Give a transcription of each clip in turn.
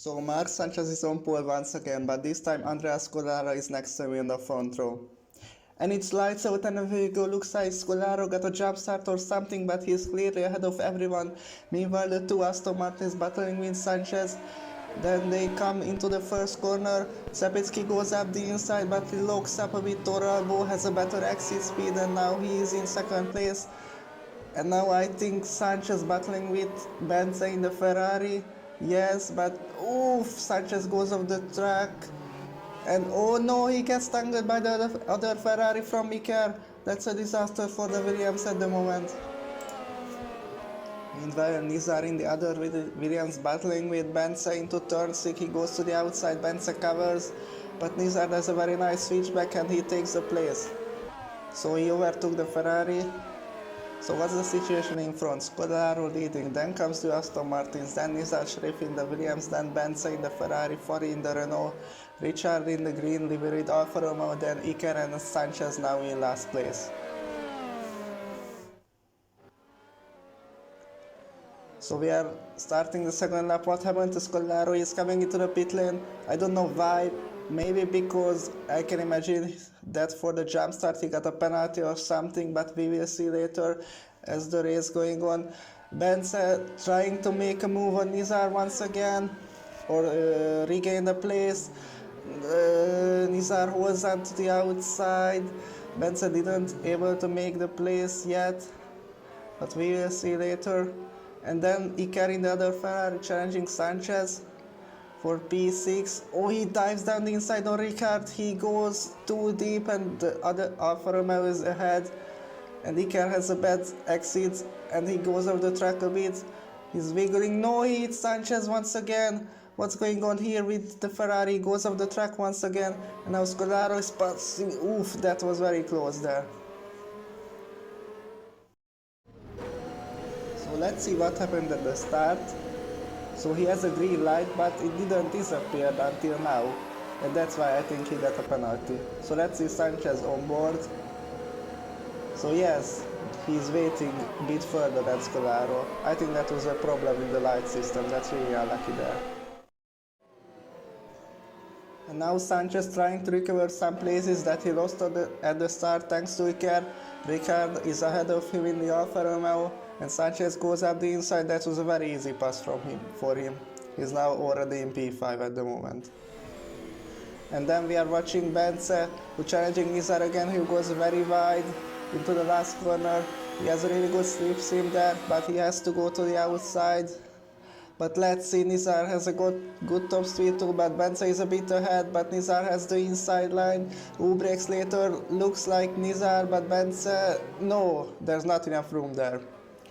So Mark Sanchez is on pole once again, but this time Andrea Scolaro is next to me in the front row. And it's lights out and the vehicle looks like Scolaro got a jump start or something, but he's clearly ahead of everyone. Meanwhile, the two Aston Martins battling with Sanchez. Then they come into the first corner. Sapitsky goes up the inside, but he locks up a bit. Toralbo has a better exit speed, and now he is in second place. And now I think Sanchez battling with Benza in the Ferrari. Yes, but oof, Sanchez goes off the track. And oh no, he gets tangled by the other Ferrari from Mikel. That's a disaster for the Williams at the moment. Meanwhile, Nizar in the other Williams battling with Benza into turn 6. He goes to the outside, Benza covers. But Nizar does a very nice switchback and he takes the place. So he overtook the Ferrari. So what's the situation in front? Scolaro leading, then comes the Aston Martins, then Nizar Sharif in the Williams, then Benza in the Ferrari, Fori in the Renault, Richard in the green livery Alfa Romeo, then Iker and Sanchez now in last place. So we are starting the second lap. What happened to Scolaro? He's coming into the pit lane. I don't know why. Maybe because I can imagine that for the jump start he got a penalty or something, but we will see later as the race going on. Benza trying to make a move on Nizar once again or regain the place. Nizar holds on to the outside. Benza didn't able to make the place yet, but we will see later. And then Iker in the other Ferrari challenging Sanchez for P6. Oh, he dives down the inside on Ricard. He goes too deep and the other Alfa Romeo is ahead. And Iker has a bad exit and he goes off the track a bit. He's wiggling. No, he hits Sanchez once again. What's going on here with the Ferrari? He goes off the track once again. And now Scolaro is passing. Oof, that was very close there. So let's see what happened at the start. So he has a green light, but it didn't disappear until now, and that's why I think he got a penalty. So let's see Sanchez on board. So yes, he's waiting a bit further than Scolaro. I think that was a problem with the light system, that's really unlucky there. And now Sanchez trying to recover some places that he lost at the start thanks to Iker. Ricard is ahead of him in the Alfa Romeo. And Sanchez goes up the inside. That was a very easy pass for him. He's now already in P5 at the moment. And then we are watching Benza, who challenging Nizar again, who goes very wide into the last corner. He has a really good slip seam there, but he has to go to the outside. But let's see, Nizar has a good top speed too, but Benza is a bit ahead, but Nizar has the inside line. Who breaks later? Looks like Nizar, but Benza, no, there's not enough room there.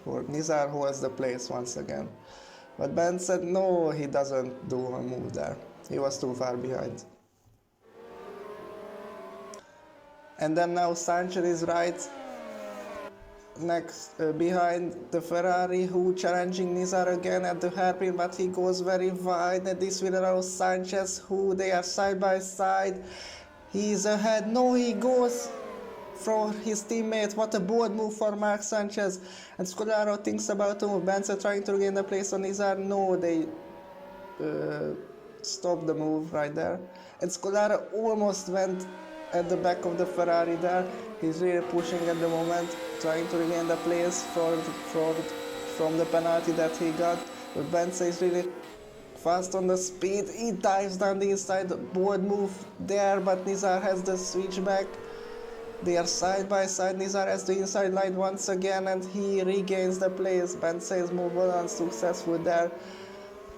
For Nizar holds the place once again. But Ben said no, he doesn't do a move there. He was too far behind. And then now Sanchez is right next behind the Ferrari, who challenging Nizar again at the hairpin, but he goes very wide, and this will allow Sanchez, who they are side by side. He is ahead. No, he goes from his teammate. What a bold move for Mark Sanchez. And Scolaro thinks about to move. Benza trying to regain the place on Nizar. No, they stopped the move right there. And Scolaro almost went at the back of the Ferrari there. He's really pushing at the moment, trying to regain the place from the penalty that he got. But Benza is really fast on the speed. He dives down the inside. Bold move there, but Nizar has the switchback. They are side by side. Nizar has the inside line once again and he regains the place. Benza's move was unsuccessful there.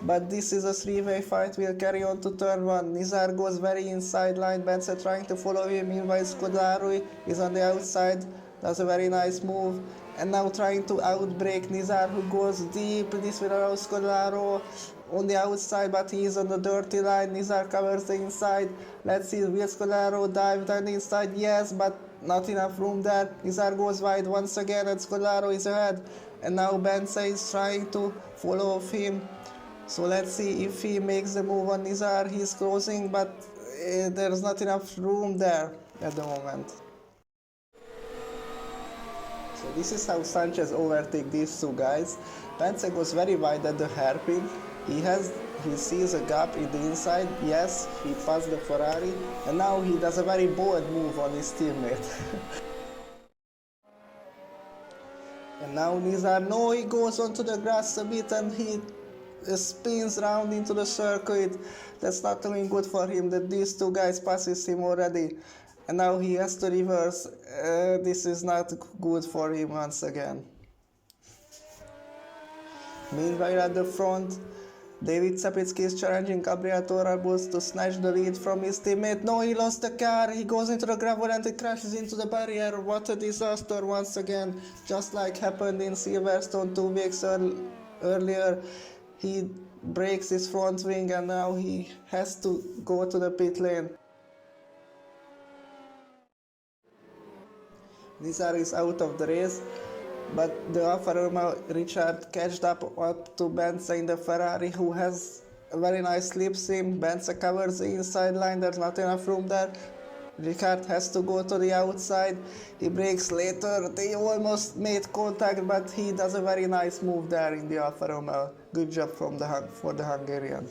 But this is a three-way fight. We'll carry on to turn 1. Nizar goes very inside line. Benza trying to follow him. Meanwhile, Scolaro is on the outside. That's a very nice move. And now trying to outbrake Nizar, who goes deep. This will allow Scolaro on the outside, but he is on the dirty line. Nizar covers the inside. Let's see, will Scolaro dive down the inside? Yes, but not enough room there. Nizar goes wide once again and Scolaro is ahead. And now Benza is trying to follow him. So let's see if he makes the move on Nizar. He's closing, but there's not enough room there at the moment. So this is how Sanchez overtake these two guys. Bence goes very wide at the hairpin. He sees a gap in the inside. Yes, he passed the Ferrari, and now he does a very bold move on his teammate. And now Nizar, no, he goes onto the grass a bit and he spins round into the circuit. That's not doing good for him that these two guys passes him already. And now he has to reverse. This is not good for him once again. Meanwhile at the front, David Sapitsky is challenging Gabriel Torralbos to snatch the lead from his teammate. No, he lost the car. He goes into the gravel and he crashes into the barrier. What a disaster once again. Just like happened in Silverstone 2 weeks earlier. He breaks his front wing and now he has to go to the pit lane. Nizar is out of the race, but the Alfa Romeo Richard catched up to Bence in the Ferrari, who has a very nice slipstream. Bence covers the inside line, there's not enough room there. Ricard has to go to the outside, he brakes later, they almost made contact, but he does a very nice move there in the Alfa Romeo. Good job for the Hungarian.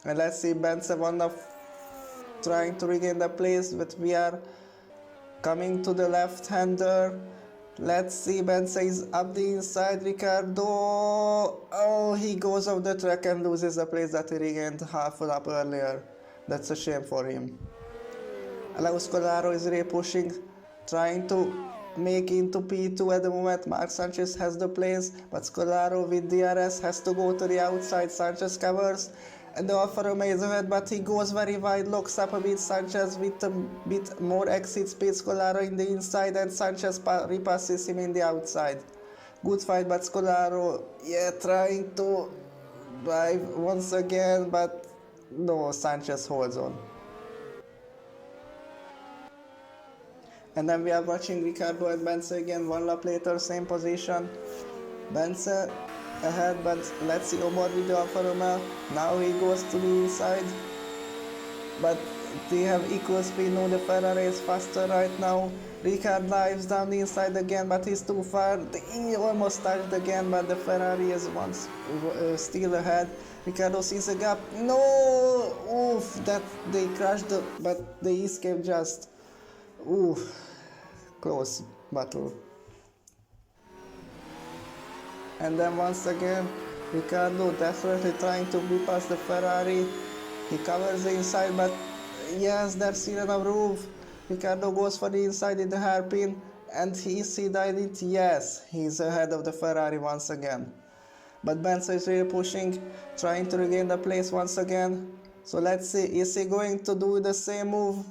And let's see Bence trying to regain the place, but we are coming to the left-hander. Let's see, Bence is up the inside. Ricardo, oh, he goes off the track and loses the place that he regained half a lap earlier. That's a shame for him. Alao Scolaro is really pushing, trying to make into P2 at the moment. Marc Sanchez has the place, but Scolaro with DRS has to go to the outside. Sanchez covers, and the Alfa Romeo is ahead, but he goes very wide, locks up a bit. Sanchez with a bit more exit speed. Scolaro in the inside, and Sanchez repasses him in the outside. Good fight, but Scolaro, yeah, trying to drive once again, but no, Sanchez holds on. And then we are watching Ricardo and Bence again, 1 lap later, same position. Bence ahead, but let's see Omar with the Alfa Romeo. Now he goes to the inside, but they have equal speed. No, the Ferrari is faster right now. Ricard dives down the inside again, but he's too far. He almost touched again, but the Ferrari is still ahead. Ricardo sees a gap. No! Oof, that they crashed, but they escaped just. Oof, close battle. And then once again, Ricardo definitely trying to be past the Ferrari. He covers the inside, but yes, there's still enough room. Ricardo goes for the inside in the hairpin, and he died it. Yes, he's ahead of the Ferrari once again. But Bence is really pushing, trying to regain the place once again. So let's see, is he going to do the same move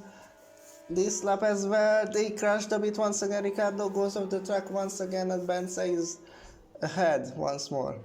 this lap as well? They crashed a bit once again. Ricardo goes off the track once again, and Bence is ahead once more.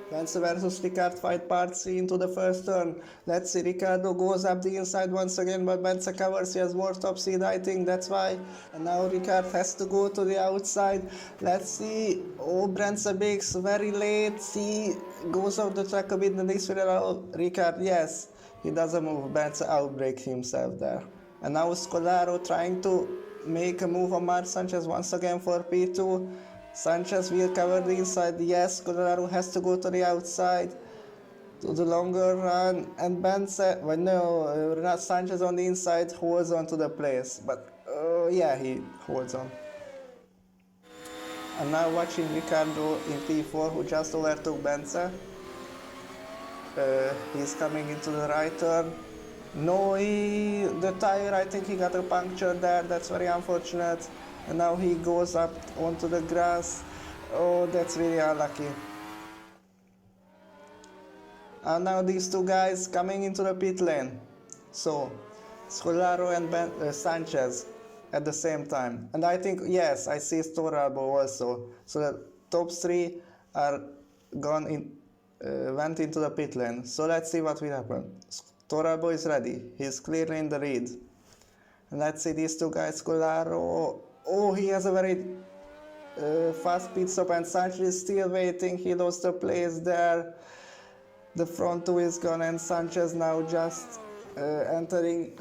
Bence versus Ricard fight part 3 into the first turn. Let's see, Ricardo goes up the inside once again, but Bence covers. He has more top speed, I think that's why. And now Ricard has to go to the outside. Let's see, oh, Bence breaks very late. He goes off the track a bit, and this will allow Ricard, yes, he does a move. Bence outbreak himself there. And now Scolaro trying to make a move on Marc Sanchez once again for P2. Sanchez will cover the inside. Yes, Scolaro has to go to the outside to the longer run, and Bence, well, no, Renat Sanchez on the inside holds on to the place, but yeah, he holds on. And now watching Ricardo in P4, who just overtook Bence. He's coming into the right turn. No, the tire, I think he got a puncture there. That's very unfortunate. And now he goes up onto the grass. Oh, that's really unlucky. And now these two guys coming into the pit lane. So, Scolaro and Sanchez at the same time. And I think, yes, I see Torralbo also. So the top 3 are went into the pit lane. So let's see what will happen. Torralbo is ready. He's clearly in the lead. And let's see these two guys. Scolaro. Oh, he has a very fast pit stop, and Sanchez is still waiting. He lost the place there. The front 2 is gone, and Sanchez now just exiting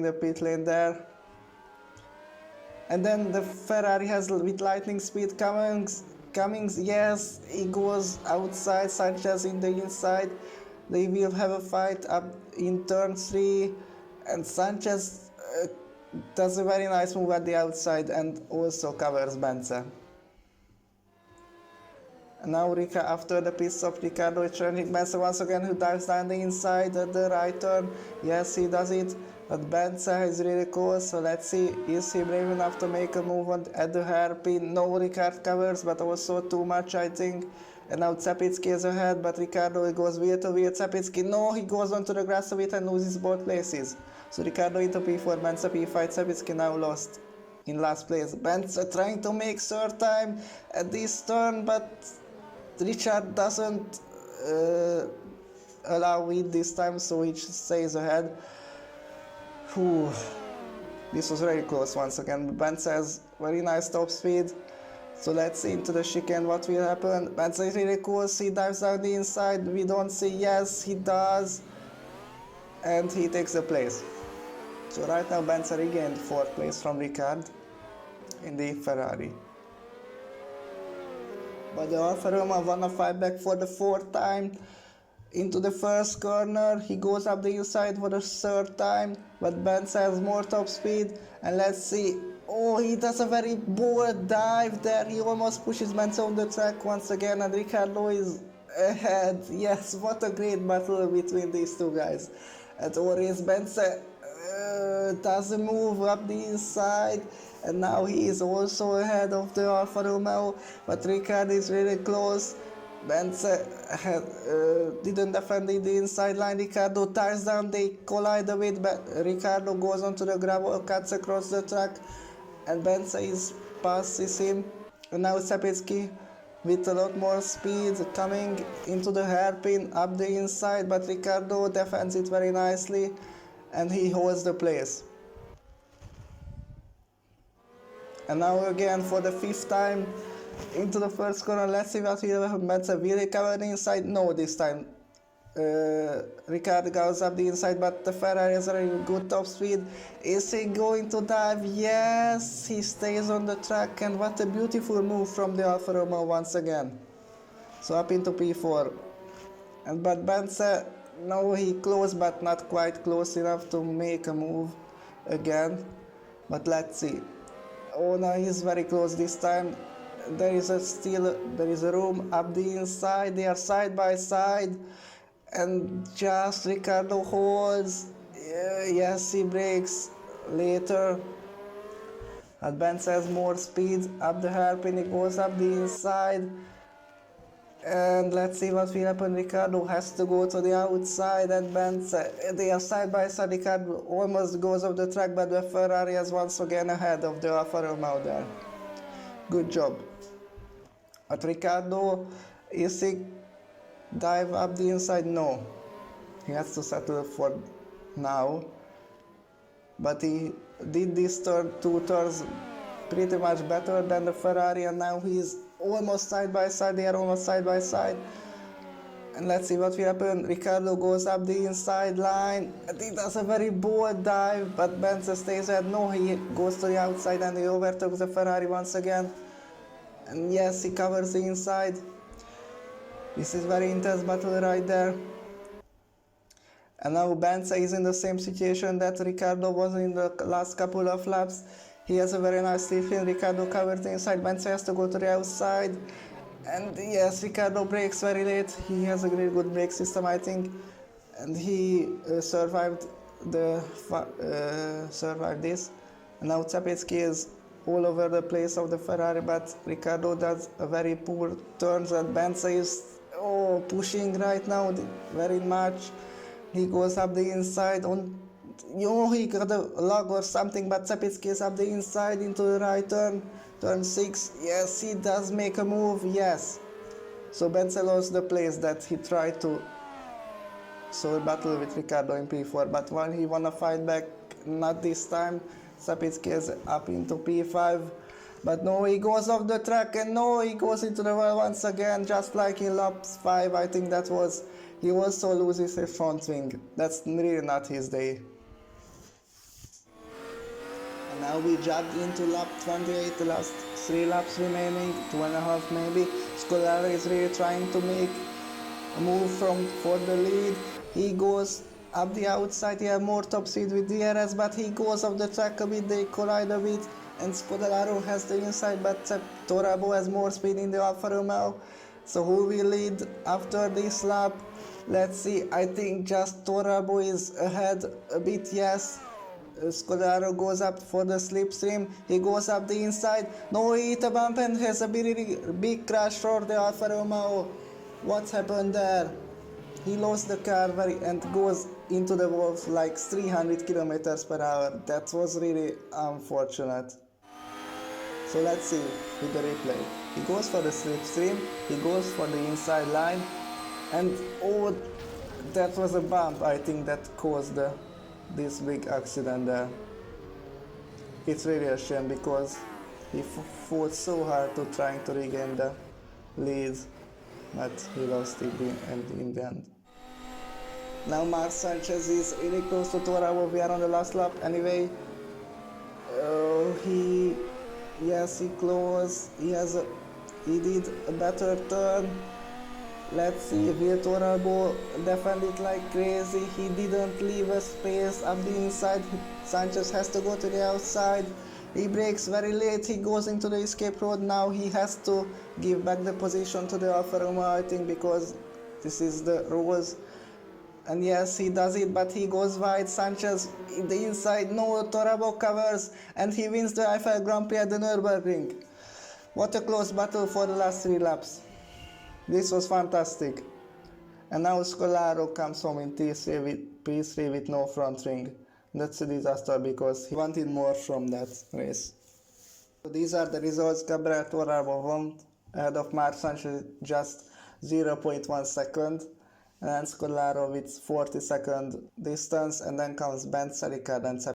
the pit lane there. And then the Ferrari has with lightning speed Cummings, yes, he goes outside, Sanchez in the inside. They will have a fight up in turn 3, and Sanchez does a very nice move at the outside and also covers Bence. And now after the pit stop, Ricciardo is challenging Bence once again, who dives down the inside at the right turn. Yes, he does it, but Bence is really close, so let's see, is he brave enough to make a move at the hairpin? No, Ricciardo covers, but also too much, I think. And now Czapicki is ahead, but Ricciardo goes wheel to wheel. Czapicki, no, he goes onto the grass of it and loses both places. So Ricciardo into P4, Bence P5, Czapicki now lost in last place. Bence trying to make third time at this turn, but Richard doesn't allow it this time, so he stays ahead. Whew. This was very close once again. Bence has very nice top speed. So let's see into the chicane what will happen. Bence is really close, he dives down the inside. We don't see, yes, he does. And he takes the place. So right now Bence regained 4th place from Ricciardo in the Ferrari. But the Alfa Romeo won a fight back for the 4th time into the first corner. He goes up the inside for the 3rd time, but Bence has more top speed. And let's see, oh, he does a very bold dive there. He almost pushes Bence on the track once again, and Ricciardo is ahead. Yes, what a great battle between these two guys. At Oris, Bence does a move up the inside, and now he is also ahead of the Alfa Romeo, but Ricciardo is really close. Bence didn't defend the inside line. Ricciardo tires down, they collide a bit, but Ricciardo goes onto the gravel, cuts across the track, and Bence passes him. And now Czapicki with a lot more speed coming into the hairpin up the inside, but Ricciardo defends it very nicely and he holds the place. And now again for the 5th time into the first corner. Let's see what will happen. Bence will recover the inside. No, this time Ricciardo goes up the inside, but the Ferrari has a very good top speed. Is he going to dive? Yes, he stays on the track, and what a beautiful move from the Alfa Romeo once again. So up into P4. But Bence, no, he close, but not quite close enough to make a move again. But let's see. Oh no, he's very close this time. There is a room up the inside. They are side by side, and just Ricciardo holds. Yes, he breaks later. And Bence has more speed up the hairpin. He goes up the inside. And let's see what will happen. Ricciardo has to go to the outside, and Bence, they are side by side. Ricciardo almost goes off the track, but the Ferrari is once again ahead of the Alfa Romeo there. Good job. But Ricciardo, is he dive up the inside? No. He has to settle for now. But he did this two turns pretty much better than the Ferrari, and now he's almost side by side. They are almost side by side. And let's see what will happen. Ricciardo goes up the inside line, and he does a very bold dive, but Bence stays ahead. No, he goes to the outside and he overtook the Ferrari once again. And yes, he covers the inside. This is very intense battle right there. And now Bence is in the same situation that Ricciardo was in the last couple of laps. He has a very nice slip in. Ricciardo covers the inside. Bence has to go to the outside. And yes, Ricciardo brakes very late. He has a really good brake system, I think. And he survived this. And now Czapicki is all over the place of the Ferrari, but Ricciardo does a very poor turns, and Bence is pushing right now very much. He goes up the inside on. He got a log or something, but Czapicki is up the inside into the right turn, turn 6. Yes, he does make a move, yes. So Bence lost the place that he tried to battle with Ricciardo in P4, but while he won a fight back, not this time. Czapicki is up into P5, but no, he goes off the track, and no, he goes into the wall once again, just like in lap 5, I think that was. He also loses his front wing. That's really not his day. And Now we jumped into lap 28, the last 3 laps remaining, 2.5 maybe. Scolaro is really trying to make a move for the lead. He goes up the outside, he has more top speed with DRS, but he goes off the track a bit, they collide a bit, and Scolaro has the inside, but Torabo has more speed in the Alfa Romeo. So who will lead after this lap? Let's see, I think just Torabo is ahead a bit, yes. Scolaro goes up for the slipstream, he goes up the inside, no, he hit a bump and has a big crash for the Alfa Romeo. What's happened there? He lost the car and goes into the wall like 300 kilometers per hour. That was really unfortunate. So let's see with the replay. He goes for the slipstream, he goes for the inside line, and oh, that was a bump, I think, that caused this big accident there. It's really a shame because he fought so hard to trying to regain the lead, but he lost it in the end. Now Marc Sanchez is really close to Torabo, we are on the last lap anyway. He closed, he did a better turn. Let's see, will Torabo defend it like crazy? He didn't leave a space up the inside. Sanchez has to go to the outside. He brakes very late, he goes into the escape road. Now he has to give back the position to the Alfa Romeo, I think, because this is the rules. And yes, he does it, but he goes wide. Sanchez in the inside, no, Torabo covers, and he wins the Eifel Grand Prix at the Nürburgring. What a close battle for the last 3 laps. This was fantastic. And now Scolaro comes home in P3 with no front ring. That's a disaster because he wanted more from that race. So these are the results. Gabriel Torabo won ahead of Marc Sanchez just 0.1 second. And then Scolaro with 40-second distance, and then comes Ben Ricciardo and